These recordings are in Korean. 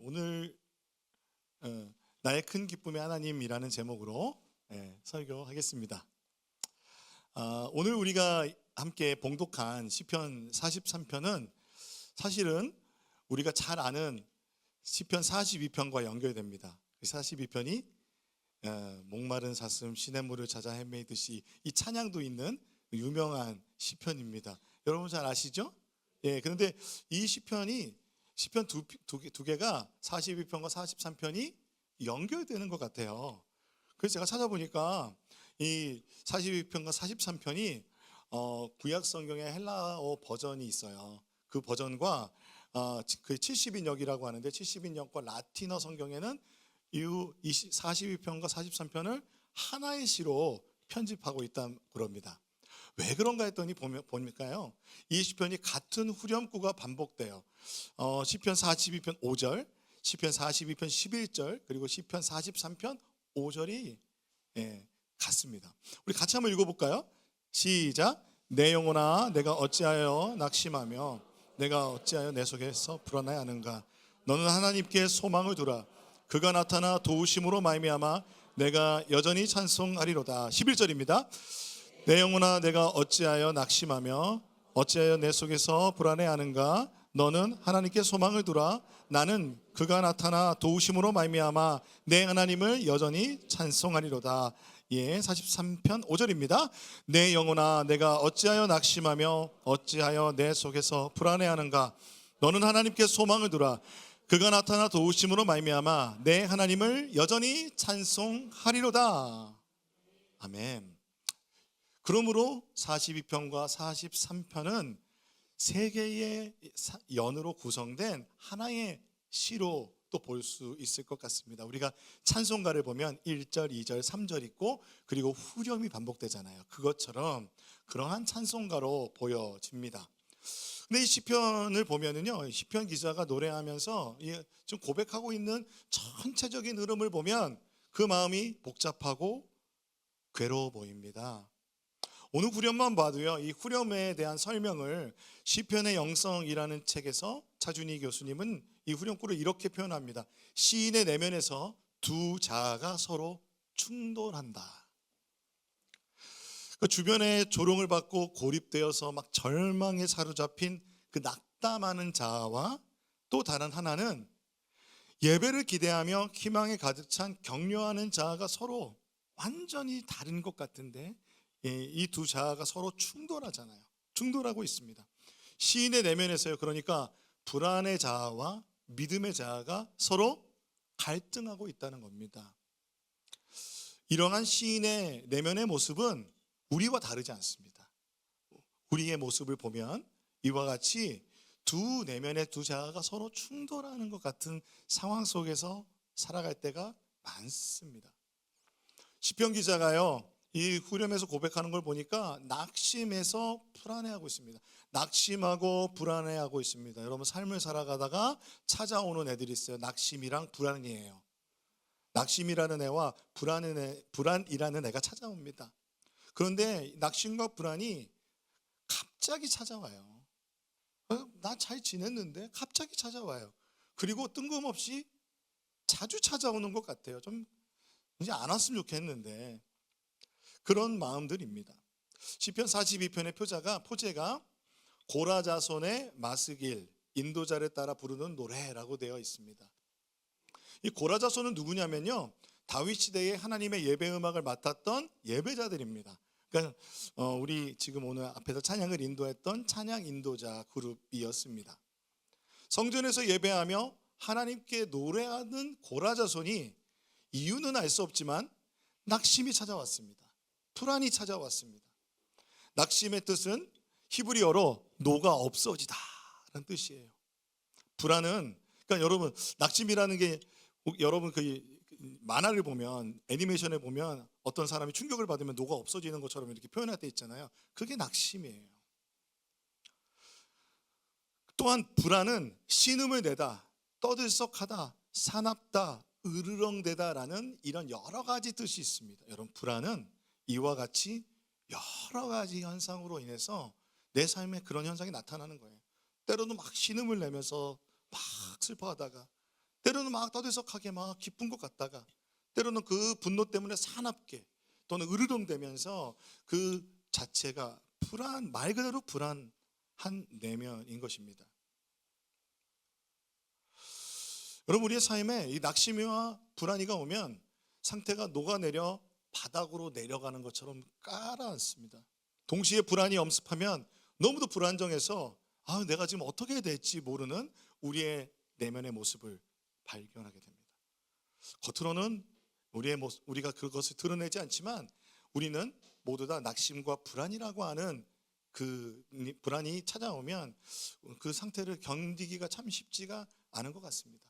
오늘 나의 큰 기쁨의 하나님이라는 제목으로 설교하겠습니다. 오늘 우리가 함께 봉독한 시편 43편은 사실은 우리가 잘 아는 시편 42편과 연결됩니다. 42편이 목마른 사슴 시냇물을 찾아 헤매듯이 이 찬양도 있는 유명한 시편입니다. 여러분 잘 아시죠? 그런데 이 시편이 시편 두 개가 42편과 43편이 연결되는 것 같아요. 그래서 제가 찾아보니까 이 42편과 43편이 구약 성경의 헬라어 버전이 있어요. 그 버전과 그 70인역이라고 하는데 70인역과 라틴어 성경에는 이 42편과 43편을 하나의 시로 편집하고 있다 그럽니다. 왜 그런가 했더니 보니까요, 이 시편이 같은 후렴구가 반복돼요. 시편 42편 5절, 시편 42편 11절, 그리고 시편 43편 5절이 같습니다. 우리 같이 한번 읽어볼까요? 시작. 내 영혼아 내가 어찌하여 낙심하며 내가 어찌하여 내 속에서 불안해하는가. 너는 하나님께 소망을 두라. 그가 나타나 도우심으로 말미암아 내가 여전히 찬송하리로다. 11절입니다. 내 영혼아 내가 어찌하여 낙심하며 어찌하여 내 속에서 불안해하는가. 너는 하나님께 소망을 두라. 나는 그가 나타나 도우심으로 말미암아 내 하나님을 여전히 찬송하리로다. 43편 5절입니다. 내 영혼아 내가 어찌하여 낙심하며 어찌하여 내 속에서 불안해하는가. 너는 하나님께 소망을 두라. 그가 나타나 도우심으로 말미암아 내 하나님을 여전히 찬송하리로다. 아멘. 그러므로 42편과 43편은 세 개의 연으로 구성된 하나의 시로 또 볼 수 있을 것 같습니다. 우리가 찬송가를 보면 1절, 2절, 3절 있고 그리고 후렴이 반복되잖아요. 그것처럼 그러한 찬송가로 보여집니다. 근데 이 시편을 보면은요, 시편 기자가 노래하면서 좀 고백하고 있는 전체적인 흐름을 보면 그 마음이 복잡하고 괴로워 보입니다. 오늘 후렴만 봐도요, 이 후렴에 대한 설명을 시편의 영성이라는 책에서 차준희 교수님은 이 후렴구를 이렇게 표현합니다. 시인의 내면에서 두 자아가 서로 충돌한다. 그 주변에 조롱을 받고 고립되어서 막 절망에 사로잡힌 그 낙담하는 자아와 또 다른 하나는 예배를 기대하며 희망에 가득 찬 격려하는 자아가 서로 완전히 다른 것 같은데 이 두 자아가 서로 충돌하잖아요. 충돌하고 있습니다. 시인의 내면에서요, 그러니까 불안의 자아와 믿음의 자아가 서로 갈등하고 있다는 겁니다. 이러한 시인의 내면의 모습은 우리와 다르지 않습니다. 우리의 모습을 보면 이와 같이 두 내면의 두 자아가 서로 충돌하는 것 같은 상황 속에서 살아갈 때가 많습니다. 시편 기자가요, 이 후렴에서 고백하는 걸 보니까 낙심해서 불안해하고 있습니다. 낙심하고 불안해하고 있습니다. 여러분 삶을 살아가다가 찾아오는 애들이 있어요. 낙심이랑 불안이에요. 낙심이라는 애와 불안이라는 애가 찾아옵니다. 그런데 낙심과 불안이 갑자기 찾아와요. 나 잘 지냈는데 갑자기 찾아와요. 그리고 뜬금없이 자주 찾아오는 것 같아요. 좀 이제 안 왔으면 좋겠는데 그런 마음들입니다. 시편 42편의 포제가 고라자손의 마스길 인도자를 따라 부르는 노래라고 되어 있습니다. 이 고라자손은 누구냐면요, 다윗 시대에 하나님의 예배 음악을 맡았던 예배자들입니다. 그러니까 우리 지금 오늘 앞에서 찬양을 인도했던 찬양 인도자 그룹이었습니다. 성전에서 예배하며 하나님께 노래하는 고라자손이 이유는 알 수 없지만 낙심이 찾아왔습니다. 불안이 찾아왔습니다. 낙심의 뜻은 히브리어로 노가 없어지다 라는 뜻이에요. 불안은, 그러니까 여러분 낙심이라는 게 여러분 그 만화를 보면, 애니메이션에 보면 어떤 사람이 충격을 받으면 노가 없어지는 것처럼 이렇게 표현할 때 있잖아요. 그게 낙심이에요. 또한 불안은 신음을 내다, 떠들썩하다, 사납다, 으르렁대다라는 이런 여러 가지 뜻이 있습니다. 여러분 불안은 이와 같이 여러 가지 현상으로 인해서 내 삶에 그런 현상이 나타나는 거예요. 때로는 막 신음을 내면서 막 슬퍼하다가, 때로는 막 떠들썩하게 막 기쁜 것 같다가 때로는 그 분노 때문에 사납게 또는 으르렁대면서 그 자체가 말 그대로 불안한 내면인 것입니다. 여러분, 우리의 삶에 이 낙심이와 불안이가 오면 상태가 녹아내려 바닥으로 내려가는 것처럼 깔아앉습니다. 동시에 불안이 엄습하면 너무도 불안정해서 내가 지금 어떻게 해야 될지 모르는 우리의 내면의 모습을 발견하게 됩니다. 겉으로는 우리가 그것을 드러내지 않지만 우리는 모두 다 낙심과 불안이라고 하는 그 불안이 찾아오면 그 상태를 견디기가 참 쉽지가 않은 것 같습니다.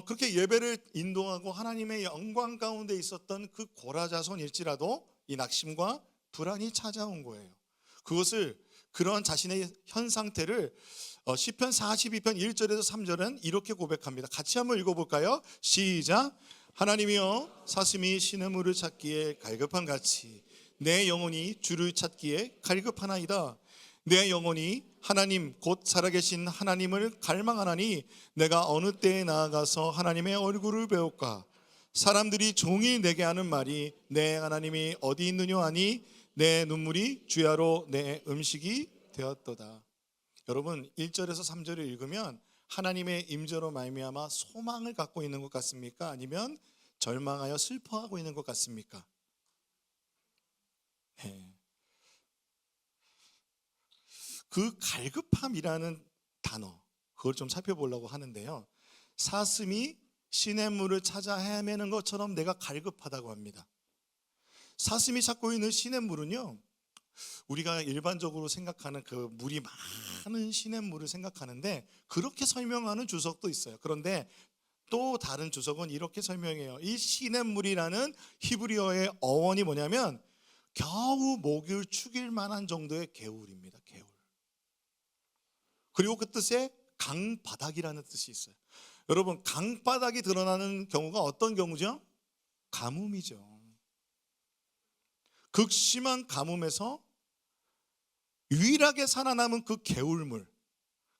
그렇게 예배를 인도하고 하나님의 영광 가운데 있었던 그 고라자손일지라도 이 낙심과 불안이 찾아온 거예요. 그런 자신의 현 상태를 시편 42편 1절에서 3절은 이렇게 고백합니다. 같이 한번 읽어볼까요? 시작. 하나님이여, 사슴이 시냇물을 찾기에 갈급한 같이 내 영혼이 주를 찾기에 갈급하나이다. 내 영혼이 하나님 곧 살아계신 하나님을 갈망하나니 내가 어느 때에 나아가서 하나님의 얼굴을 배울까? 사람들이 종일 내게 하는 말이 내 하나님이 어디 있느냐 하니 내 눈물이 주야로 내 음식이 되었도다. 여러분, 1절에서 3절을 읽으면 하나님의 임재로 말미암아 소망을 갖고 있는 것 같습니까? 아니면 절망하여 슬퍼하고 있는 것 같습니까? 네. 그 갈급함이라는 단어, 그걸 좀 살펴보려고 하는데요. 사슴이 시냇물을 찾아 헤매는 것처럼 내가 갈급하다고 합니다. 사슴이 찾고 있는 시냇물은요, 우리가 일반적으로 생각하는 그 물이 많은 시냇물을 생각하는데 그렇게 설명하는 주석도 있어요. 그런데 또 다른 주석은 이렇게 설명해요. 이 시냇물이라는 히브리어의 어원이 뭐냐면 겨우 목을 축일 만한 정도의 개울입니다. 개울. 그리고 그 뜻에 강바닥이라는 뜻이 있어요. 여러분, 강바닥이 드러나는 경우가 어떤 경우죠? 가뭄이죠. 극심한 가뭄에서 유일하게 살아남은 그 개울물.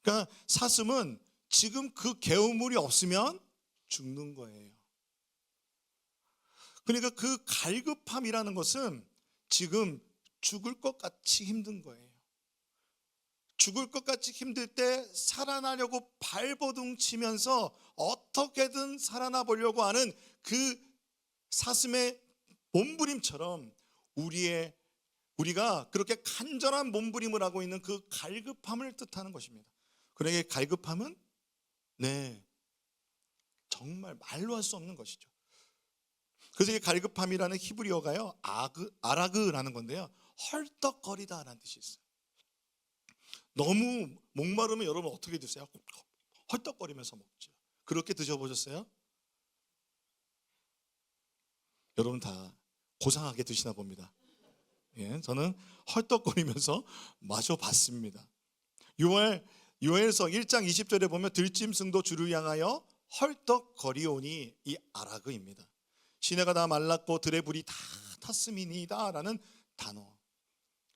그러니까 사슴은 지금 그 개울물이 없으면 죽는 거예요. 그러니까 그 갈급함이라는 것은 지금 죽을 것 같이 힘든 거예요. 죽을 것 같이 힘들 때 살아나려고 발버둥 치면서 어떻게든 살아나 보려고 하는 그 사슴의 몸부림처럼 우리가 그렇게 간절한 몸부림을 하고 있는 그 갈급함을 뜻하는 것입니다. 그러니까 갈급함은 정말 말로 할 수 없는 것이죠. 그래서 이 갈급함이라는 히브리어가요, 아라그라는 건데요, 헐떡거리다라는 뜻이 있어요. 너무 목마르면 여러분 어떻게 드세요? 헐떡거리면서 먹죠. 그렇게 드셔보셨어요? 여러분 다 고상하게 드시나 봅니다. 예, 저는 헐떡거리면서 마셔봤습니다. 요엘서 1장 20절에 보면 들짐승도 주를 향하여 헐떡거리오니 이 아라그입니다. 시내가 다 말랐고 들의 불이 다 탔음이니이다 라는 단어.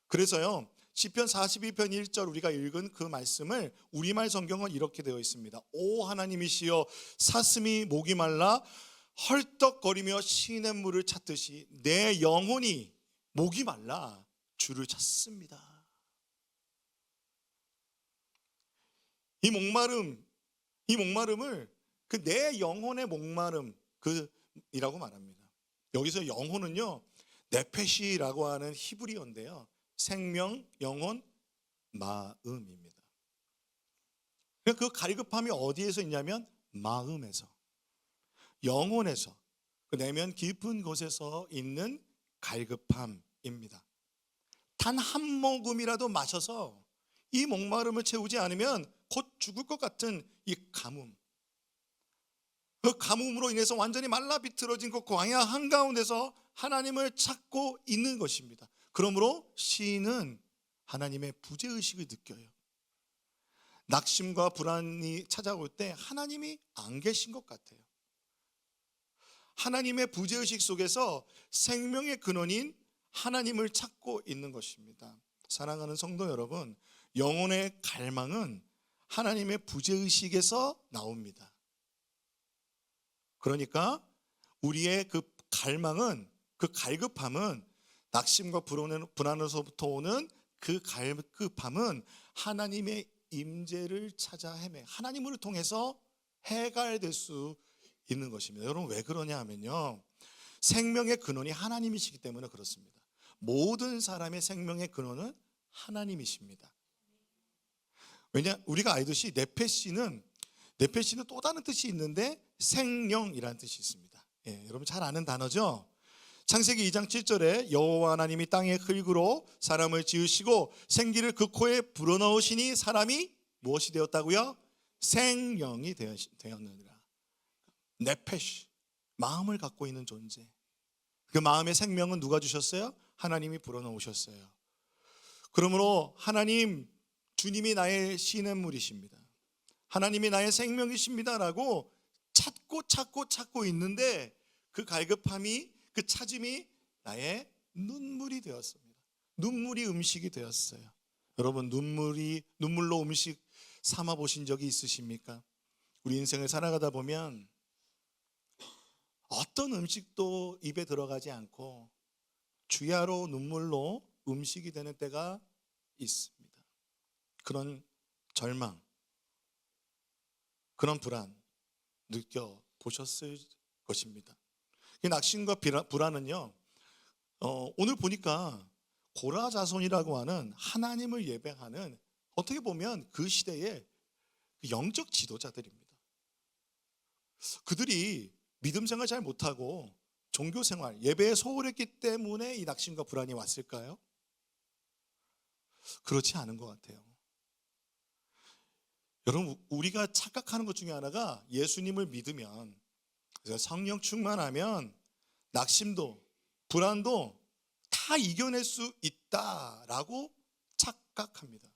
그래서요, 시편 42편 1절 우리가 읽은 그 말씀을 우리말 성경은 이렇게 되어 있습니다. 오 하나님이시여, 사슴이 목이 말라 헐떡거리며 시냇물을 찾듯이 내 영혼이 목이 말라 주를 찾습니다. 이 목마름을 그 내 영혼의 목마름 이라고 말합니다. 여기서 영혼은요, 네페시라고 하는 히브리어인데요, 생명, 영혼, 마음입니다. 그 갈급함이 어디에서 있냐면 마음에서, 영혼에서, 그 내면 깊은 곳에서 있는 갈급함입니다. 단 한 모금이라도 마셔서 이 목마름을 채우지 않으면 곧 죽을 것 같은 이 가뭄, 그 가뭄으로 인해서 완전히 말라 비틀어진 그 광야 한가운데서 하나님을 찾고 있는 것입니다. 그러므로 시인은 하나님의 부재의식을 느껴요. 낙심과 불안이 찾아올 때 하나님이 안 계신 것 같아요. 하나님의 부재의식 속에서 생명의 근원인 하나님을 찾고 있는 것입니다. 사랑하는 성도 여러분, 영혼의 갈망은 하나님의 부재의식에서 나옵니다. 그러니까 우리의 그 갈망은, 그 갈급함은, 낙심과 불안에서부터 오는 그 갈급함은 하나님의 임재를 찾아 하나님을 통해서 해결될 수 있는 것입니다. 여러분, 왜 그러냐 하면요, 생명의 근원이 하나님이시기 때문에 그렇습니다. 모든 사람의 생명의 근원은 하나님이십니다. 왜냐, 우리가 알듯이 네페시는 또 다른 뜻이 있는데 생령이라는 뜻이 있습니다. 예, 여러분 잘 아는 단어죠. 창세기 2장 7절에 여호와 하나님이 땅의 흙으로 사람을 지으시고 생기를 그 코에 불어넣으시니 사람이 무엇이 되었다고요? 생령이 되었느니라. 네페시, 마음을 갖고 있는 존재. 그 마음의 생명은 누가 주셨어요? 하나님이 불어넣으셨어요. 그러므로 하나님, 주님이 나의 시냇물이십니다, 하나님이 나의 생명이십니다라고 찾고 있는데, 그 갈급함이, 그 찾음이 나의 눈물이 되었습니다. 눈물이 음식이 되었어요. 여러분, 눈물로 음식 삼아 보신 적이 있으십니까? 우리 인생을 살아가다 보면 어떤 음식도 입에 들어가지 않고 주야로 눈물로 음식이 되는 때가 있습니다. 그런 절망, 그런 불안 느껴보셨을 것입니다. 이 낙심과 불안은요, 오늘 보니까 고라자손이라고 하는 하나님을 예배하는, 어떻게 보면 그 시대의 영적 지도자들입니다. 그들이 믿음 생활 잘 못하고 종교 생활, 예배에 소홀했기 때문에 이 낙심과 불안이 왔을까요? 그렇지 않은 것 같아요. 여러분, 우리가 착각하는 것 중에 하나가, 예수님을 믿으면, 성령 충만하면 낙심도 불안도 다 이겨낼 수 있다라고 착각합니다.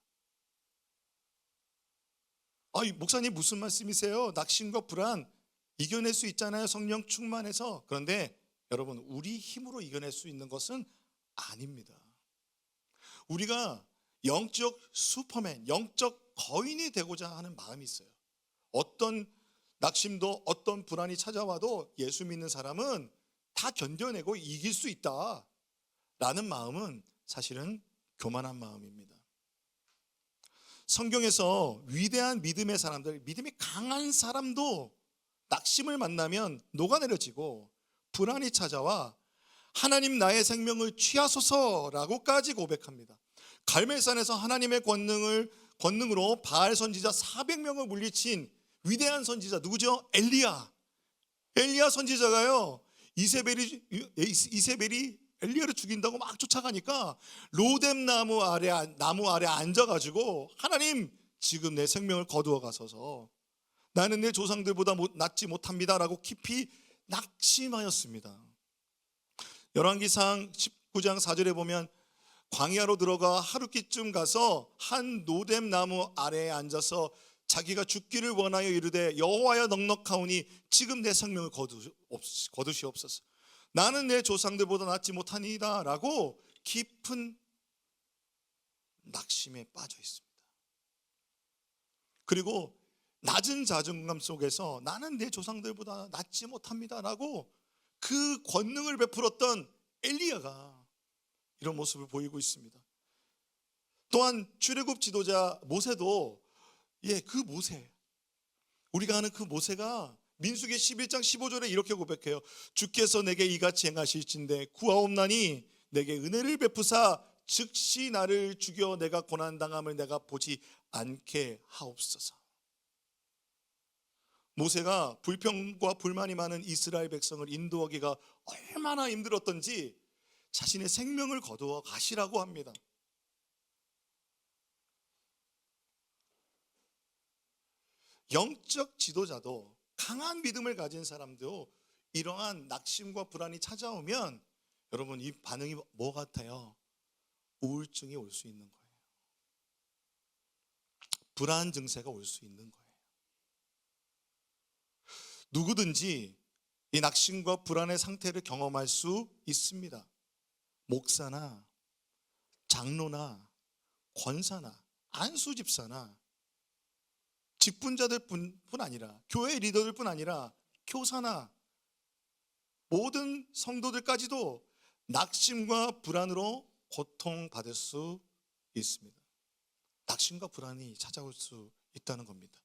목사님 무슨 말씀이세요? 낙심과 불안 이겨낼 수 있잖아요, 성령 충만해서. 그런데 여러분, 우리 힘으로 이겨낼 수 있는 것은 아닙니다. 우리가 영적 슈퍼맨, 영적 거인이 되고자 하는 마음이 있어요. 어떤 낙심도 어떤 불안이 찾아와도 예수 믿는 사람은 다 견뎌내고 이길 수 있다라는 마음은 사실은 교만한 마음입니다. 성경에서 위대한 믿음의 사람들, 믿음이 강한 사람도 낙심을 만나면 녹아내려지고 불안이 찾아와 하나님 나의 생명을 취하소서라고까지 고백합니다. 갈멜산에서 하나님의 권능으로 바알 선지자 400명을 물리친 위대한 선지자 누구죠? 엘리야 선지자가요, 이세벨이 엘리야를 죽인다고 막 쫓아가니까 로뎀 나무 아래 앉아가지고, 하나님 지금 내 생명을 거두어 가소서, 나는 내 조상들보다 낫지 못합니다라고 깊이 낙심하였습니다. 열왕기상 19장 4절에 보면, 광야로 들어가 하루끼쯤 가서 한 로뎀 나무 아래에 앉아서 자기가 죽기를 원하여 이르되, 여호와여 넉넉하오니 지금 내 생명을 거두시옵소서, 나는 내 조상들보다 낫지 못하니이다 라고 깊은 낙심에 빠져 있습니다. 그리고 낮은 자존감 속에서 나는 내 조상들보다 낫지 못합니다 라고 그 권능을 베풀었던 엘리야가 이런 모습을 보이고 있습니다. 또한 출애굽 지도자 모세도, 그 모세, 우리가 아는 그 모세가 민수기 11장 15절에 이렇게 고백해요. 주께서 내게 이같이 행하실진대 구하옵나니 내게 은혜를 베푸사 즉시 나를 죽여 내가 고난당함을 내가 보지 않게 하옵소서. 모세가 불평과 불만이 많은 이스라엘 백성을 인도하기가 얼마나 힘들었던지 자신의 생명을 거두어 가시라고 합니다. 영적 지도자도, 강한 믿음을 가진 사람도 이러한 낙심과 불안이 찾아오면, 여러분, 이 반응이 뭐 같아요? 우울증이 올 수 있는 거예요. 불안 증세가 올 수 있는 거예요. 누구든지 이 낙심과 불안의 상태를 경험할 수 있습니다. 목사나 장로나 권사나 안수집사나 직분자들 뿐 아니라, 교회 리더들 뿐 아니라 교사나 모든 성도들까지도 낙심과 불안으로 고통받을 수 있습니다. 낙심과 불안이 찾아올 수 있다는 겁니다.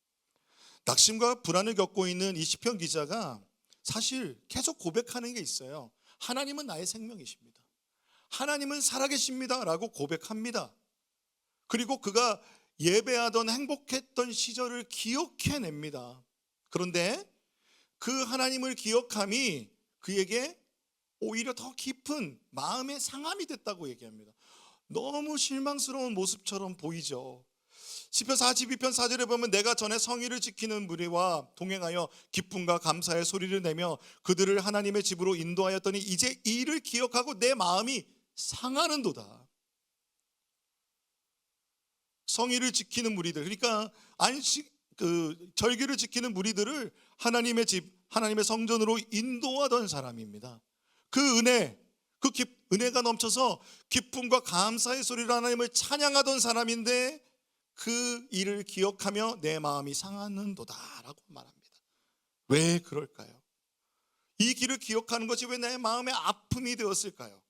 낙심과 불안을 겪고 있는 이 시편 기자가 사실 계속 고백하는 게 있어요. 하나님은 나의 생명이십니다. 하나님은 살아계십니다 라고 고백합니다. 그리고 그가 예배하던 행복했던 시절을 기억해냅니다. 그런데 그 하나님을 기억함이 그에게 오히려 더 깊은 마음의 상함이 됐다고 얘기합니다. 너무 실망스러운 모습처럼 보이죠. 시편 42편 4절에 보면 내가 전에 성의를 지키는 무리와 동행하여 기쁨과 감사의 소리를 내며 그들을 하나님의 집으로 인도하였더니 이제 이 일을 기억하고 내 마음이 상하는도다. 성의를 지키는 무리들, 그러니까 절기를 지키는 무리들을 하나님의 집, 하나님의 성전으로 인도하던 사람입니다. 그 은혜가 넘쳐서 기쁨과 감사의 소리로 하나님을 찬양하던 사람인데 그 일을 기억하며 내 마음이 상하는도다라고 말합니다. 왜 그럴까요? 이 길을 기억하는 것이 왜 내 마음의 아픔이 되었을까요?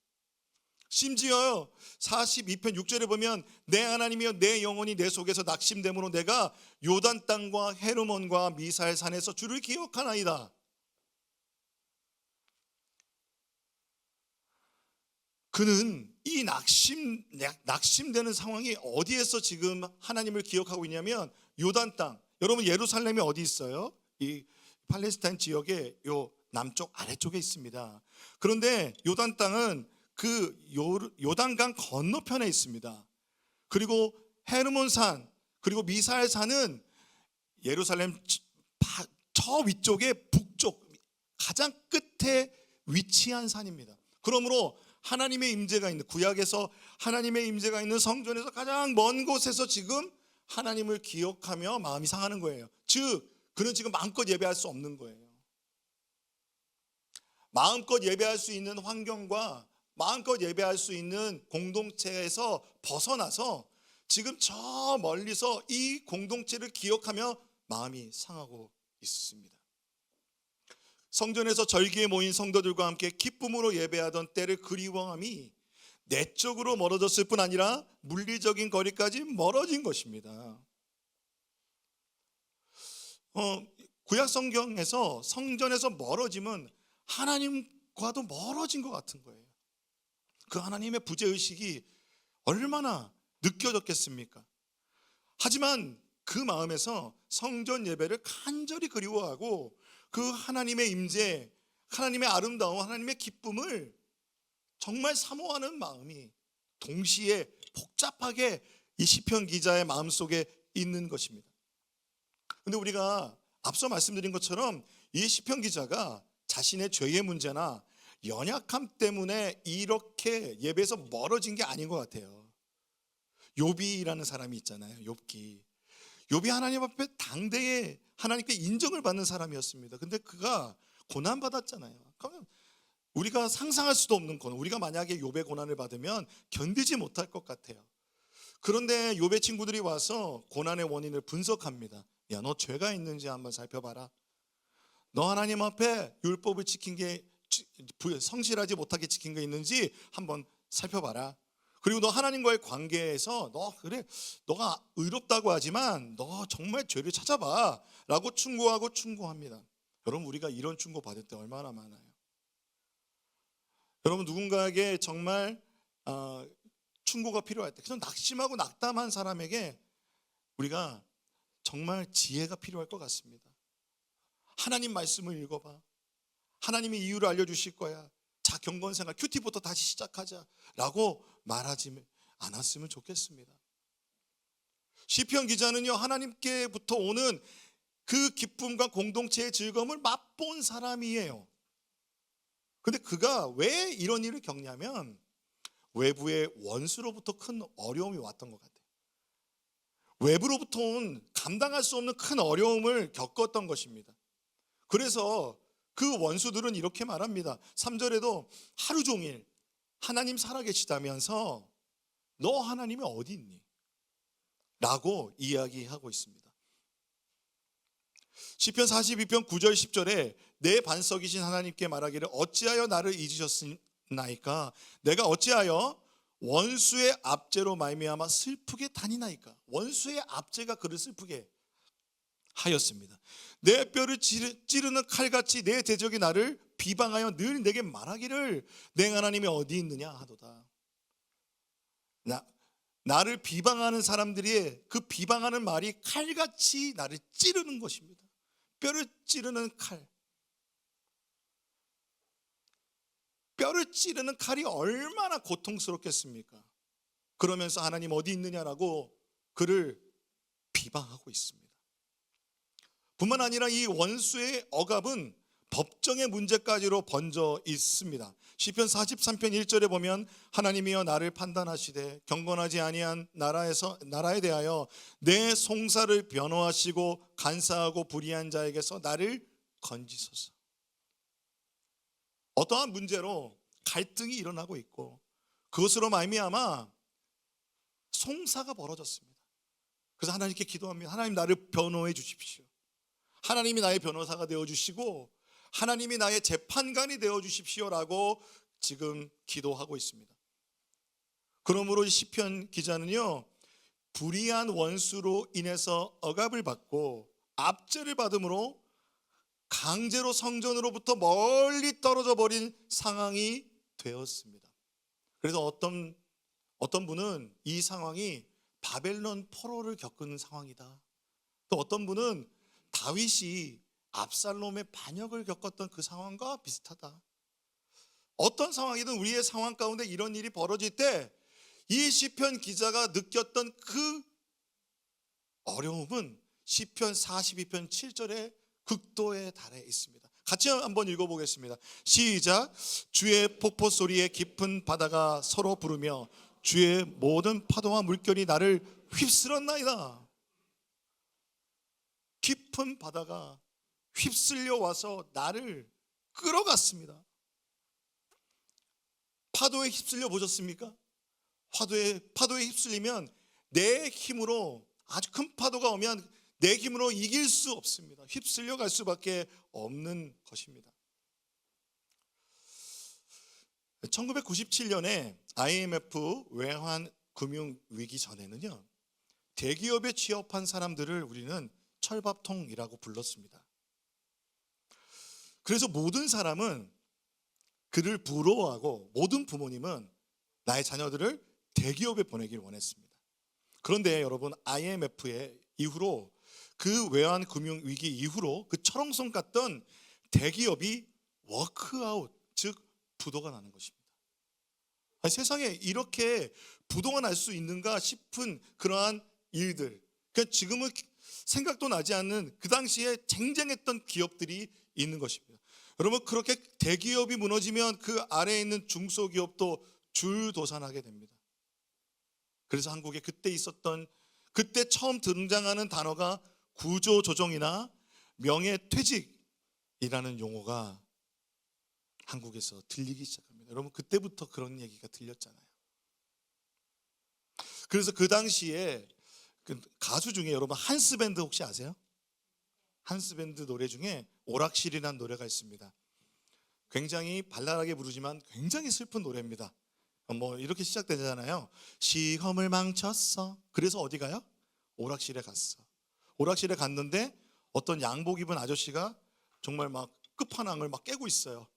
심지어 42편 6절에 보면 내 하나님이여 내 영혼이 내 속에서 낙심됨으로 내가 요단 땅과 헤르몬과 미사엘 산에서 주를 기억하나이다. 그는 이 낙심되는 상황이 어디에서 지금 하나님을 기억하고 있냐면 요단 땅. 여러분 예루살렘이 어디 있어요? 이 팔레스타인 지역의 요 남쪽 아래쪽에 있습니다. 그런데 요단 땅은 그 요단강 건너편에 있습니다. 그리고 헤르몬산 그리고 미사엘 산은 예루살렘 저 위쪽에 북쪽 가장 끝에 위치한 산입니다. 그러므로 하나님의 임재가 있는 구약에서 하나님의 임재가 있는 성전에서 가장 먼 곳에서 지금 하나님을 기억하며 마음이 상하는 거예요. 즉 그는 지금 마음껏 예배할 수 없는 거예요. 마음껏 예배할 수 있는 환경과 마음껏 예배할 수 있는 공동체에서 벗어나서 지금 저 멀리서 이 공동체를 기억하며 마음이 상하고 있습니다. 성전에서 절기에 모인 성도들과 함께 기쁨으로 예배하던 때를 그리워함이 내적으로 멀어졌을 뿐 아니라 물리적인 거리까지 멀어진 것입니다. 구약 성경에서 성전에서 멀어짐은 하나님과도 멀어진 것 같은 거예요. 그 하나님의 부재의식이 얼마나 느껴졌겠습니까? 하지만 그 마음에서 성전 예배를 간절히 그리워하고 그 하나님의 임재, 하나님의 아름다움, 하나님의 기쁨을 정말 사모하는 마음이 동시에 복잡하게 이 시편 기자의 마음속에 있는 것입니다. 그런데 우리가 앞서 말씀드린 것처럼 이 시편 기자가 자신의 죄의 문제나 연약함 때문에 이렇게 예배에서 멀어진 게 아닌 것 같아요. 욥이라는 사람이 있잖아요. 욥이 하나님 앞에 당대에 하나님께 인정을 받는 사람이었습니다. 근데 그가 고난받았잖아요. 그러면 우리가 상상할 수도 없는 고난, 우리가 만약에 욥의 고난을 받으면 견디지 못할 것 같아요. 그런데 욥의 친구들이 와서 고난의 원인을 분석합니다. 야, 너 죄가 있는지 한번 살펴봐라. 너 하나님 앞에 율법을 지킨 게 성실하지 못하게 지킨 게 있는지 한번 살펴봐라. 그리고 너 하나님과의 관계에서 너가 의롭다고 하지만 너 정말 죄를 찾아봐 라고 충고합니다. 여러분 우리가 이런 충고 받을 때 얼마나 많아요. 여러분 누군가에게 정말 충고가 필요할 때, 그래서 낙심하고 낙담한 사람에게 우리가 정말 지혜가 필요할 것 같습니다. 하나님 말씀을 읽어봐. 하나님이 이유를 알려주실 거야. 자, 경건생활 큐티부터 다시 시작하자 라고 말하지 않았으면 좋겠습니다. 시편 기자는요, 하나님께부터 오는 그 기쁨과 공동체의 즐거움을 맛본 사람이에요. 근데 그가 왜 이런 일을 겪냐면 외부의 원수로부터 큰 어려움이 왔던 것 같아요. 외부로부터 온 감당할 수 없는 큰 어려움을 겪었던 것입니다. 그래서 그 원수들은 이렇게 말합니다. 3절에도 하루 종일 하나님 살아계시다면서 너 하나님이 어디 있니? 라고 이야기하고 있습니다. 시편 42편 9절 10절에 내 반석이신 하나님께 말하기를 어찌하여 나를 잊으셨나이까? 내가 어찌하여 원수의 압제로 말미암아 슬프게 다니나이까? 원수의 압제가 그를 슬프게 하였습니다. 내 뼈를 찌르는 칼같이 내 대적이 나를 비방하여 늘 내게 말하기를 내 하나님이 어디 있느냐 하도다. 나를 비방하는 사람들이 그 비방하는 말이 칼같이 나를 찌르는 것입니다. 뼈를 찌르는 칼. 뼈를 찌르는 칼이 얼마나 고통스럽겠습니까? 그러면서 하나님 어디 있느냐라고 그를 비방하고 있습니다. 뿐만 아니라 이 원수의 억압은 법정의 문제까지로 번져 있습니다. 시편 43편 1절에 보면 하나님이여 나를 판단하시되 경건하지 아니한 나라에 대하여 내 송사를 변호하시고 간사하고 불의한 자에게서 나를 건지소서. 어떠한 문제로 갈등이 일어나고 있고 그것으로 말미암아 송사가 벌어졌습니다. 그래서 하나님께 기도합니다. 하나님 나를 변호해 주십시오. 하나님이 나의 변호사가 되어주시고 하나님이 나의 재판관이 되어주십시오라고 지금 기도하고 있습니다. 그러므로 시편 기자는요, 불의한 원수로 인해서 억압을 받고 압제를 받음으로 강제로 성전으로부터 멀리 떨어져 버린 상황이 되었습니다. 그래서 어떤 분은 이 상황이 바벨론 포로를 겪은 상황이다. 또 어떤 분은 다윗이 압살롬의 반역을 겪었던 그 상황과 비슷하다. 어떤 상황이든 우리의 상황 가운데 이런 일이 벌어질 때 이 시편 기자가 느꼈던 그 어려움은 시편 42편 7절의 극도에 달해 있습니다. 같이 한번 읽어보겠습니다. 시작. 주의 폭포 소리에 깊은 바다가 서로 부르며 주의 모든 파도와 물결이 나를 휩쓸었나이다. 깊은 바다가 휩쓸려 와서 나를 끌어갔습니다. 파도에 휩쓸려 보셨습니까? 파도에 휩쓸리면 내 힘으로, 아주 큰 파도가 오면 내 힘으로 이길 수 없습니다. 휩쓸려 갈 수밖에 없는 것입니다. 1997년에 IMF 외환 금융 위기 전에는요, 대기업에 취업한 사람들을 우리는 철밥통이라고 불렀습니다. 그래서 모든 사람은 그를 부러워하고 모든 부모님은 나의 자녀들을 대기업에 보내길 원했습니다. 그런데 여러분, IMF의 이후로 그 외환 금융 위기 이후로 그 철옹성 같던 대기업이 워크아웃, 즉 부도가 나는 것입니다. 아니, 세상에 이렇게 부도가 날 수 있는가 싶은 그러한 일들, 그러니까 지금은 생각도 나지 않는 그 당시에 쟁쟁했던 기업들이 있는 것입니다. 여러분, 그렇게 대기업이 무너지면 그 아래에 있는 중소기업도 줄도산하게 됩니다. 그래서 한국에 그때 처음 등장하는 단어가 구조조정이나 명예퇴직이라는 용어가 한국에서 들리기 시작합니다. 여러분, 그때부터 그런 얘기가 들렸잖아요. 그래서 그 당시에 그 가수 중에 여러분 한스밴드 혹시 아세요? 한스밴드 노래 중에 오락실이라는 노래가 있습니다. 굉장히 발랄하게 부르지만 굉장히 슬픈 노래입니다. 뭐 이렇게 시작되잖아요. 시험을 망쳤어. 그래서 어디 가요? 오락실에 갔어. 오락실에 갔는데 어떤 양복 입은 아저씨가 정말 막 끝판왕을 막 깨고 있어요.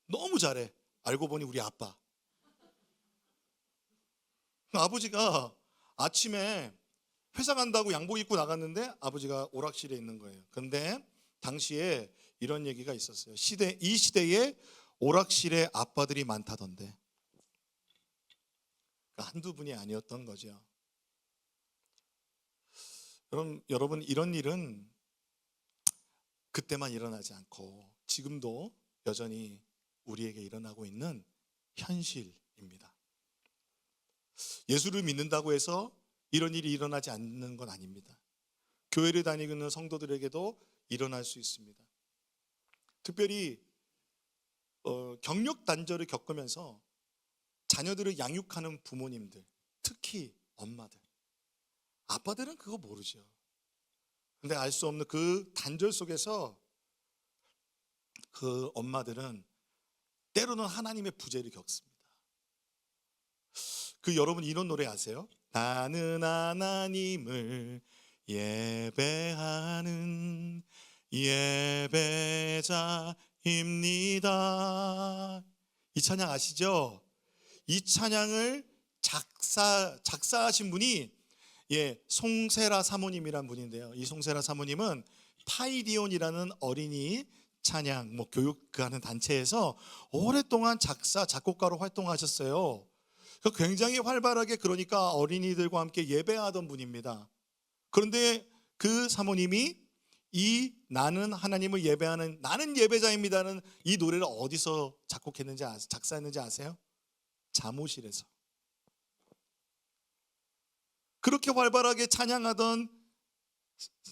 너무 잘해. 알고 보니 우리 아빠. 아버지가 아침에 회사 간다고 양복 입고 나갔는데 아버지가 오락실에 있는 거예요. 그런데 당시에 이런 얘기가 있었어요. 이 시대에 오락실에 아빠들이 많다던데. 한두 분이 아니었던 거죠. 여러분, 이런 일은 그때만 일어나지 않고 지금도 여전히 우리에게 일어나고 있는 현실입니다. 예수를 믿는다고 해서 이런 일이 일어나지 않는 건 아닙니다. 교회를 다니고 있는 성도들에게도 일어날 수 있습니다. 특별히 경력 단절을 겪으면서 자녀들을 양육하는 부모님들, 특히 엄마들, 아빠들은 그거 모르죠. 근데 알 수 없는 그 단절 속에서 그 엄마들은 때로는 하나님의 부재를 겪습니다. 그 여러분 이런 노래 아세요? 나는 하나님을 예배하는 예배자입니다. 이 찬양 아시죠? 이 찬양을 작사하신 분이 송세라 사모님이란 분인데요. 이 송세라 사모님은 파이디온이라는 어린이 찬양 교육하는 단체에서 오랫동안 작곡가로 활동하셨어요. 굉장히 활발하게 그러니까 어린이들과 함께 예배하던 분입니다. 그런데 그 사모님이 이 나는 하나님을 예배하는 나는 예배자입니다는 이 노래를 어디서 작사했는지 아세요? 잠옷실에서. 그렇게 활발하게 찬양하던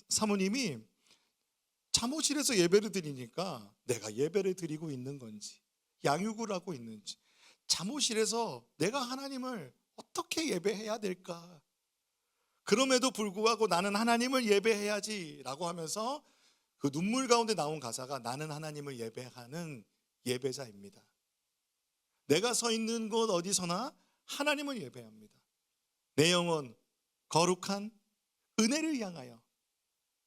사모님이 잠옷실에서 예배를 드리니까 내가 예배를 드리고 있는 건지 양육을 하고 있는지 잠옷실에서 내가 하나님을 어떻게 예배해야 될까? 그럼에도 불구하고 나는 하나님을 예배해야지 라고 하면서 그 눈물 가운데 나온 가사가 나는 하나님을 예배하는 예배자입니다. 내가 서 있는 곳 어디서나 하나님을 예배합니다. 내 영혼 거룩한 은혜를 향하여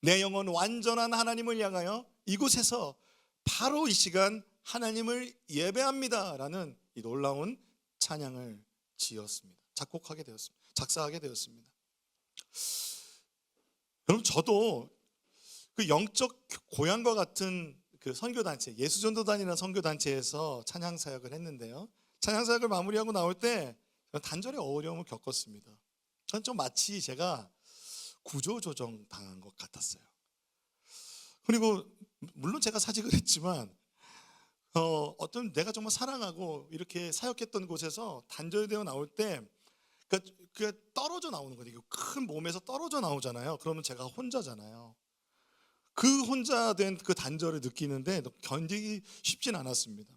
내 영혼 완전한 하나님을 향하여 이곳에서 바로 이 시간 하나님을 예배합니다 라는 이 놀라운 찬양을 지었습니다. 작곡하게 되었습니다. 작사하게 되었습니다. 여러분 저도 그 영적 고향과 같은 그 선교단체 예수전도단이라는 선교단체에서 찬양사역을 했는데요. 찬양사역을 마무리하고 나올 때 단절의 어려움을 겪었습니다. 저는 좀 마치 제가 구조조정 당한 것 같았어요. 그리고 물론 제가 사직을 했지만 어떤 내가 정말 사랑하고 이렇게 사역했던 곳에서 단절되어 나올 때 그게 떨어져 나오는 거예요. 큰 몸에서 떨어져 나오잖아요. 그러면 제가 혼자잖아요. 그 혼자 된 그 단절을 느끼는데 견디기 쉽진 않았습니다.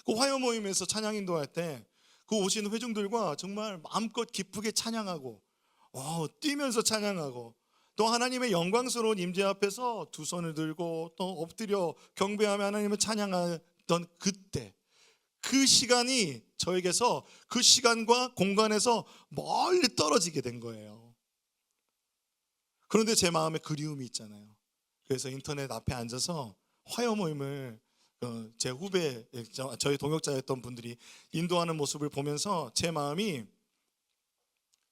그 화요 모임에서 찬양 인도할 때 그 오신 회중들과 정말 마음껏 기쁘게 찬양하고 뛰면서 찬양하고 또 하나님의 영광스러운 임재 앞에서 두 손을 들고 또 엎드려 경배하며 하나님을 찬양하던 그때 그 시간이 저에게서 그 시간과 공간에서 멀리 떨어지게 된 거예요. 그런데 제 마음에 그리움이 있잖아요. 그래서 인터넷 앞에 앉아서 화요 모임을 제 후배 저희 동역자였던 분들이 인도하는 모습을 보면서 제 마음이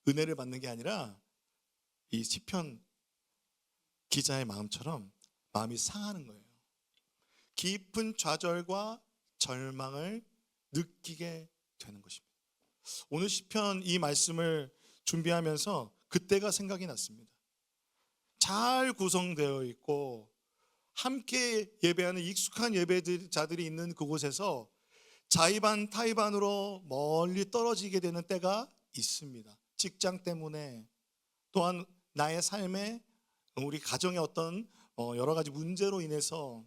은혜를 받는 게 아니라 이 시편 기자의 마음처럼 마음이 상하는 거예요. 깊은 좌절과 절망을 느끼게 되는 것입니다. 오늘 시편 이 말씀을 준비하면서 그때가 생각이 났습니다. 잘 구성되어 있고 함께 예배하는 익숙한 예배자들이 있는 그곳에서 자의반 타의반으로 멀리 떨어지게 되는 때가 있습니다. 직장 때문에 또한 나의 삶에 우리 가정의 어떤 여러 가지 문제로 인해서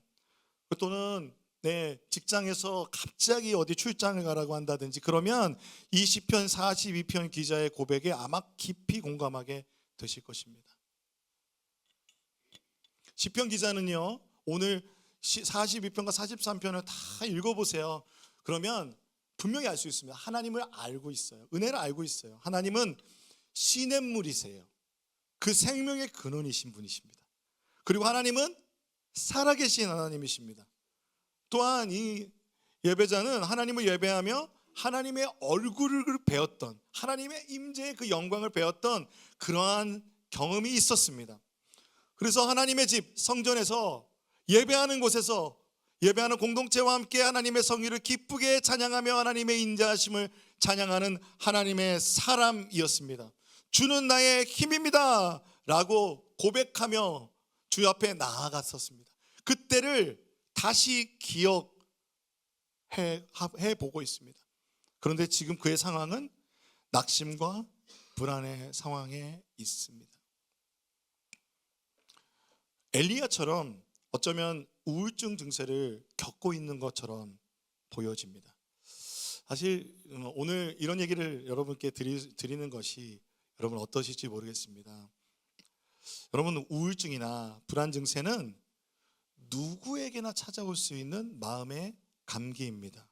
또는 내 직장에서 갑자기 어디 출장을 가라고 한다든지 그러면 이 시편 42편 기자의 고백에 아마 깊이 공감하게 되실 것입니다. 시편 기자는요 오늘 42편과 43편을 다 읽어보세요. 그러면 분명히 알 수 있습니다. 하나님을 알고 있어요. 은혜를 알고 있어요. 하나님은 시냇물이세요. 그 생명의 근원이신 분이십니다. 그리고 하나님은 살아계신 하나님이십니다. 또한 이 예배자는 하나님을 예배하며 하나님의 얼굴을 배웠던 하나님의 임재의 그 영광을 배웠던 그러한 경험이 있었습니다. 그래서 하나님의 집 성전에서 예배하는 곳에서 예배하는 공동체와 함께 하나님의 성의를 기쁘게 찬양하며 하나님의 인자하심을 찬양하는 하나님의 사람이었습니다. 주는 나의 힘입니다 라고 고백하며 주 앞에 나아갔었습니다. 그때를 다시 기억해 보고 있습니다. 그런데 지금 그의 상황은 낙심과 불안의 상황에 있습니다. 엘리야처럼 어쩌면 우울증 증세를 겪고 있는 것처럼 보여집니다. 사실 오늘 이런 얘기를 여러분께 드리는 것이 여러분 어떠실지 모르겠습니다. 여러분, 우울증이나 불안 증세는 누구에게나 찾아올 수 있는 마음의 감기입니다.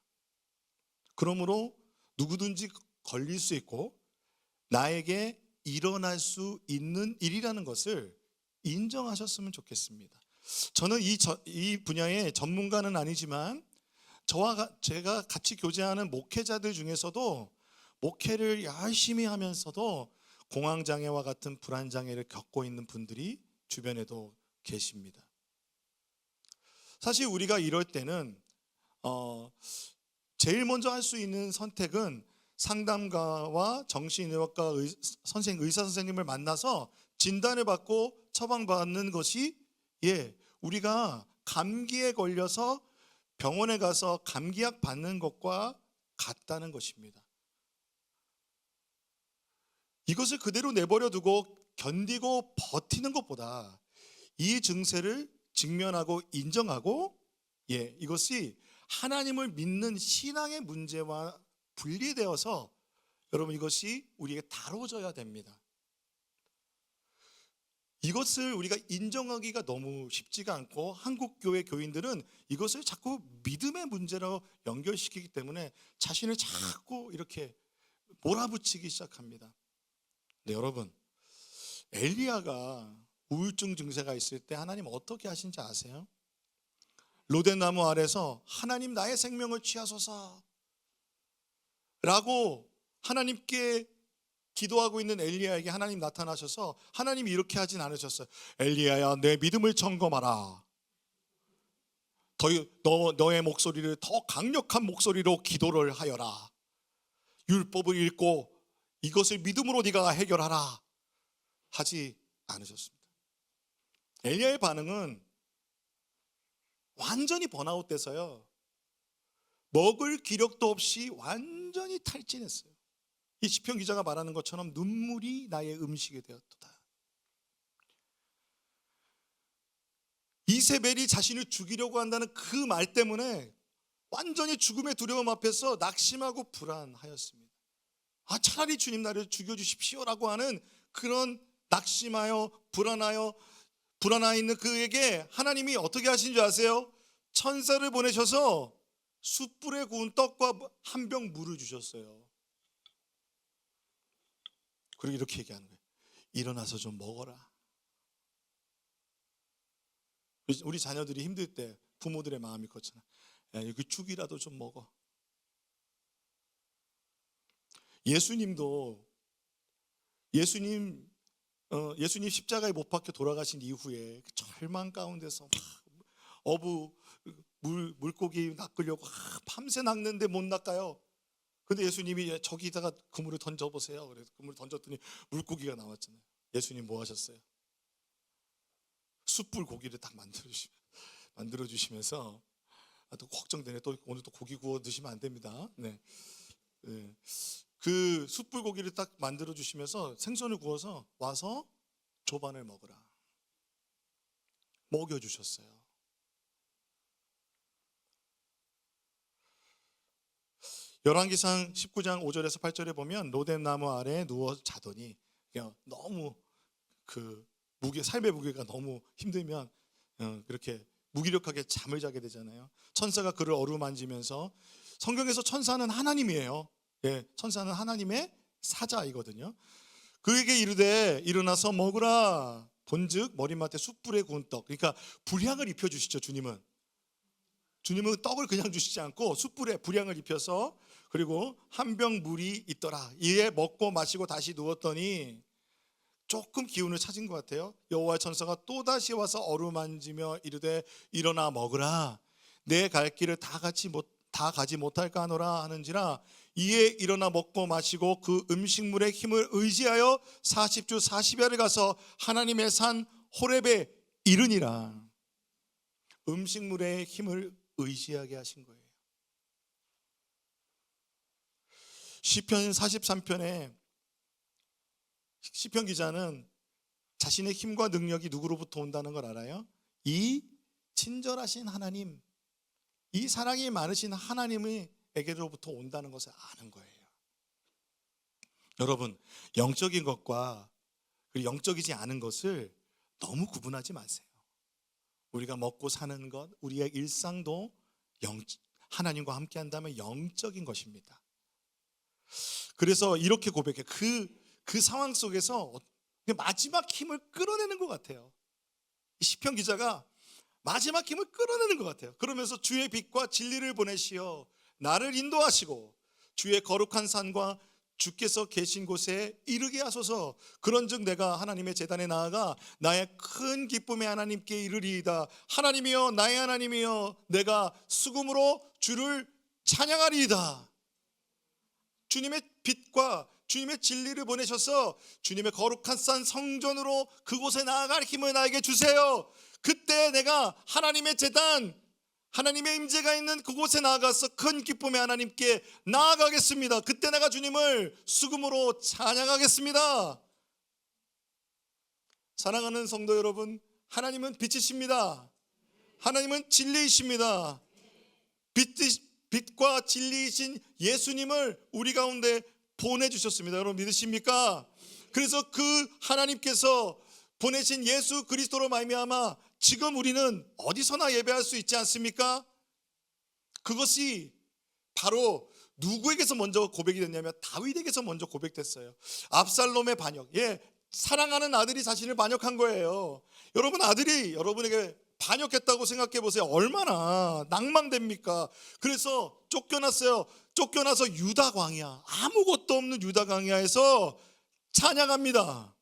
그러므로 누구든지 걸릴 수 있고 나에게 일어날 수 있는 일이라는 것을 인정하셨으면 좋겠습니다. 저는 이 분야의 전문가는 아니지만 제가 같이 교제하는 목회자들 중에서도 목회를 열심히 하면서도 공황장애와 같은 불안장애를 겪고 있는 분들이 주변에도 계십니다. 사실 우리가 이럴 때는 제일 먼저 할 수 있는 선택은 상담가와 정신의학과 의사 선생님을 만나서 진단을 받고 처방받는 것이 우리가 감기에 걸려서 병원에 가서 감기약 받는 것과 같다는 것입니다. 이것을 그대로 내버려 두고 견디고 버티는 것보다 이 증세를 직면하고 인정하고 이것이 하나님을 믿는 신앙의 문제와 분리되어서 여러분 이것이 우리에게 다뤄져야 됩니다. 이것을 우리가 인정하기가 너무 쉽지가 않고 한국 교회 교인들은 이것을 자꾸 믿음의 문제로 연결시키기 때문에 자신을 자꾸 이렇게 몰아붙이기 시작합니다. 네, 여러분, 엘리야가 우울증 증세가 있을 때 하나님 어떻게 하신지 아세요? 로뎀나무 아래서 하나님 나의 생명을 취하소서 라고 하나님께 기도하고 있는 엘리야에게 하나님 나타나셔서 하나님이 이렇게 하진 않으셨어요. 엘리야야, 내 믿음을 점검하라. 너의 목소리를 더 강력한 목소리로 기도를 하여라. 율법을 읽고 이것을 믿음으로 네가 해결하라 하지 않으셨습니다. 엘리야의 반응은 완전히 번아웃 돼서요, 먹을 기력도 없이 완전히 탈진했어요. 이 시편 기자가 말하는 것처럼 눈물이 나의 음식이 되었도다. 이세벨이 자신을 죽이려고 한다는 그 말 때문에 완전히 죽음의 두려움 앞에서 낙심하고 불안하였습니다. 차라리 주님 나를 죽여주십시오라고 하는 그런 낙심하여 불안하 있는 그에게 하나님이 어떻게 하신 줄 아세요? 천사를 보내셔서 숯불에 구운 떡과 한 병 물을 주셨어요. 그리고 이렇게 얘기하는 거예요. 일어나서 좀 먹어라. 우리 자녀들이 힘들 때 부모들의 마음이 그렇잖아요. 여기 죽이라도 좀 먹어. 예수님 십자가에 못 박혀 돌아가신 이후에 그 절망 가운데서 막 물고기 낚으려고 밤새 낚는데 못 낚아요. 근데 예수님이 저기다가 그물을 던져보세요. 그래서 그물을 던졌더니 물고기가 나왔잖아요. 예수님 뭐 하셨어요? 숯불 고기를 딱 만들어주시면서 또 걱정되네. 또 오늘 또 고기 구워 드시면 안 됩니다. 네. 그 숯불 고기를 딱 만들어주시면서 생선을 구워서 와서 조반을 먹으라. 먹여주셨어요. 열왕기상 19장 5절에서 8절에 보면 로뎀나무 아래에 누워 자더니 그냥 너무 삶의 무게가 너무 힘들면 그렇게 무기력하게 잠을 자게 되잖아요. 천사가 그를 어루만지면서, 성경에서 천사는 하나님이에요. 천사는 하나님의 사자이거든요. 그에게 이르되 일어나서 먹으라. 본즉 머리맡에 숯불에 구운 떡. 그러니까 불향을 입혀주시죠. 주님은 떡을 그냥 주시지 않고 숯불에 불향을 입혀서, 그리고 한 병 물이 있더라. 이에 먹고 마시고 다시 누웠더니 조금 기운을 찾은 것 같아요. 여호와의 천사가 또다시 와서 어루만지며 이르되 일어나 먹으라. 내 갈 길을 다 가지 못할까 하노라 하는지라. 이에 일어나 먹고 마시고 그 음식물의 힘을 의지하여 40주 40야를 가서 하나님의 산 호렙에 이르니라. 음식물의 힘을 의지하게 하신 거예요. 시편 43편에 시편 기자는 자신의 힘과 능력이 누구로부터 온다는 걸 알아요? 이 친절하신 하나님, 이 사랑이 많으신 하나님에게로부터 온다는 것을 아는 거예요. 여러분, 영적인 것과 그리고 영적이지 않은 것을 너무 구분하지 마세요. 우리가 먹고 사는 것, 우리의 일상도 하나님과 함께 한다면 영적인 것입니다. 그래서 이렇게 고백해. 그 상황 속에서 마지막 힘을 끌어내는 것 같아요. 이 시편 기자가 마지막 힘을 끌어내는 것 같아요. 그러면서 주의 빛과 진리를 보내시어 나를 인도하시고 주의 거룩한 산과 주께서 계신 곳에 이르게 하소서. 그런즉 내가 하나님의 제단에 나아가 나의 큰 기쁨의 하나님께 이르리이다. 하나님이여 나의 하나님이여 내가 수금으로 주를 찬양하리이다. 주님의 빛과 주님의 진리를 보내셔서 주님의 거룩한 산 성전으로 그곳에 나아갈 힘을 나에게 주세요. 그때 내가 하나님의 제단, 하나님의 임재가 있는 그곳에 나아가서 큰 기쁨의 하나님께 나아가겠습니다. 그때 내가 주님을 수금으로 찬양하겠습니다. 사랑하는 성도 여러분, 하나님은 빛이십니다. 하나님은 진리이십니다. 빛과 진리이신 예수님을 우리 가운데 보내주셨습니다. 여러분 믿으십니까? 그래서 그 하나님께서 보내신 예수 그리스도로 말미암아 지금 우리는 어디서나 예배할 수 있지 않습니까? 그것이 바로 누구에게서 먼저 고백이 됐냐면 다윗에게서 먼저 고백됐어요. 압살롬의 반역. 사랑하는 아들이 자신을 반역한 거예요. 여러분, 아들이 여러분에게 반역했다고 생각해 보세요. 얼마나 낭망됩니까? 그래서 쫓겨났어요. 쫓겨나서 유다 광야, 아무것도 없는 유다 광야에서 찬양합니다.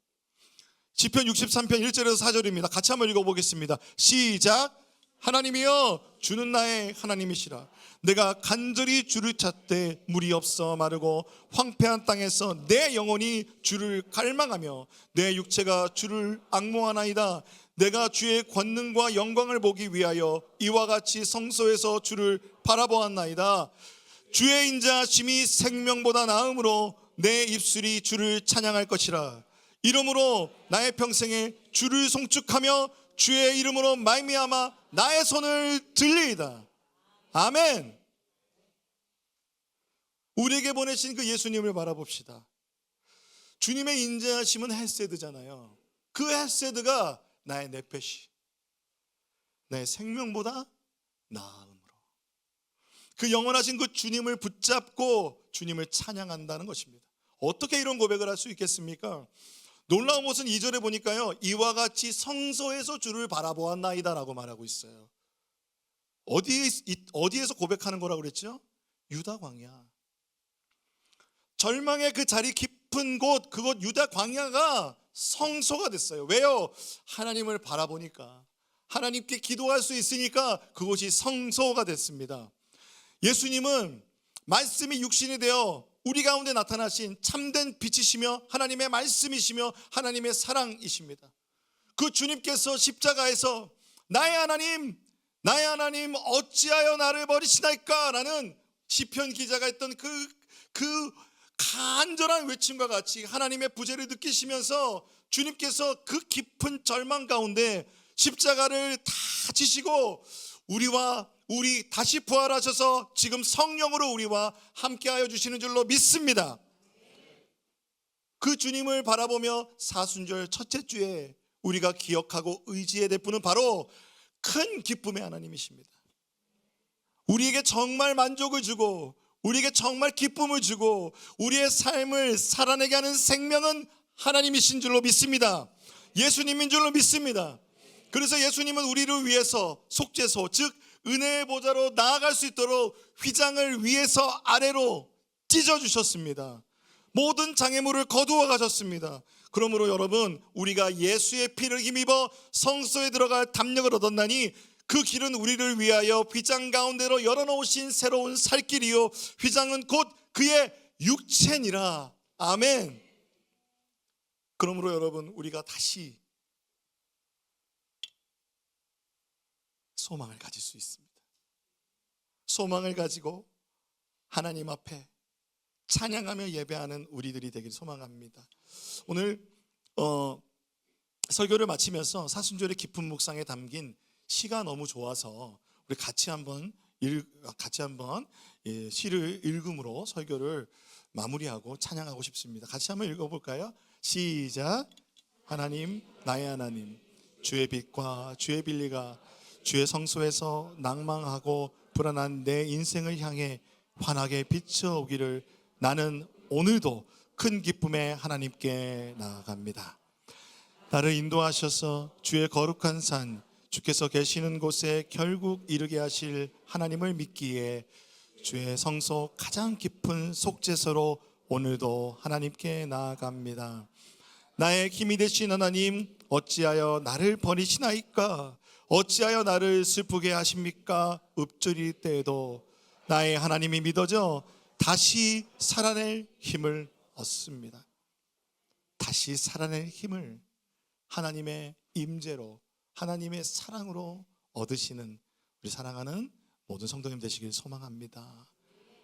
시편 63편 1절에서 4절입니다. 같이 한번 읽어보겠습니다. 시작. 하나님이여 주는 나의 하나님이시라. 내가 간절히 주를 찾되 물이 없어 마르고 황폐한 땅에서 내 영혼이 주를 갈망하며 내 육체가 주를 앙모하나이다. 내가 주의 권능과 영광을 보기 위하여 이와 같이 성소에서 주를 바라보았나이다. 주의 인자심이 생명보다 나음으로 내 입술이 주를 찬양할 것이라. 이러므로 나의 평생에 주를 송축하며 주의 이름으로 말미암아 나의 손을 들리이다. 아멘. 우리에게 보내신 그 예수님을 바라봅시다. 주님의 인자하심은 헤세드잖아요. 그 헤세드가 나의 네페시, 나의 생명보다 나음으로 그 영원하신 그 주님을 붙잡고 주님을 찬양한다는 것입니다. 어떻게 이런 고백을 할 수 있겠습니까? 놀라운 것은 2절에 보니까요, 이와 같이 성소에서 주를 바라보았나이다 라고 말하고 있어요. 어디에서 고백하는 거라고 그랬죠? 유다 광야. 절망의 그 자리 깊은 곳, 그곳 유다 광야가 성소가 됐어요. 왜요? 하나님을 바라보니까, 하나님께 기도할 수 있으니까 그곳이 성소가 됐습니다. 예수님은 말씀이 육신이 되어 우리 가운데 나타나신 참된 빛이시며 하나님의 말씀이시며 하나님의 사랑이십니다. 그 주님께서 십자가에서 나의 하나님 어찌하여 나를 버리시나이까 라는 시편 기자가 했던 그 간절한 외침과 같이 하나님의 부재를 느끼시면서 주님께서 그 깊은 절망 가운데 십자가를 다 지시고 우리 다시 부활하셔서 지금 성령으로 우리와 함께하여 주시는 줄로 믿습니다. 그 주님을 바라보며 사순절 첫째 주에 우리가 기억하고 의지해 베푸는 바로 큰 기쁨의 하나님이십니다. 우리에게 정말 만족을 주고 우리에게 정말 기쁨을 주고 우리의 삶을 살아내게 하는 생명은 하나님이신 줄로 믿습니다. 예수님인 줄로 믿습니다. 그래서 예수님은 우리를 위해서 속죄소, 즉 은혜의 보좌로 나아갈 수 있도록 휘장을 위에서 아래로 찢어주셨습니다. 모든 장애물을 거두어 가셨습니다. 그러므로 여러분, 우리가 예수의 피를 힘입어 성소에 들어갈 담력을 얻었나니 그 길은 우리를 위하여 휘장 가운데로 열어놓으신 새로운 살길이요 휘장은 곧 그의 육체니라. 아멘. 그러므로 여러분, 우리가 다시 소망을 가질 수 있습니다. 소망을 가지고 하나님 앞에 찬양하며 예배하는 우리들이 되길 소망합니다. 오늘 설교를 마치면서 사순절의 깊은 묵상에 담긴 시가 너무 좋아서 우리 같이 한번 시를 읽음으로 설교를 마무리하고 찬양하고 싶습니다. 같이 한번 읽어볼까요? 시작. 하나님, 나의 하나님, 주의 빛과 주의 진리가 주의 성소에서 낭망하고 불안한 내 인생을 향해 환하게 비춰오기를 나는 오늘도 큰 기쁨에 하나님께 나아갑니다. 나를 인도하셔서 주의 거룩한 산, 주께서 계시는 곳에 결국 이르게 하실 하나님을 믿기에 주의 성소 가장 깊은 속죄소로 오늘도 하나님께 나아갑니다. 나의 힘이 되신 하나님, 어찌하여 나를 버리시나이까? 어찌하여 나를 슬프게 하십니까? 읊조릴 때에도 나의 하나님이 믿어져 다시 살아낼 힘을 얻습니다. 다시 살아낼 힘을 하나님의 임재로, 하나님의 사랑으로 얻으시는 우리 사랑하는 모든 성도님 되시길 소망합니다.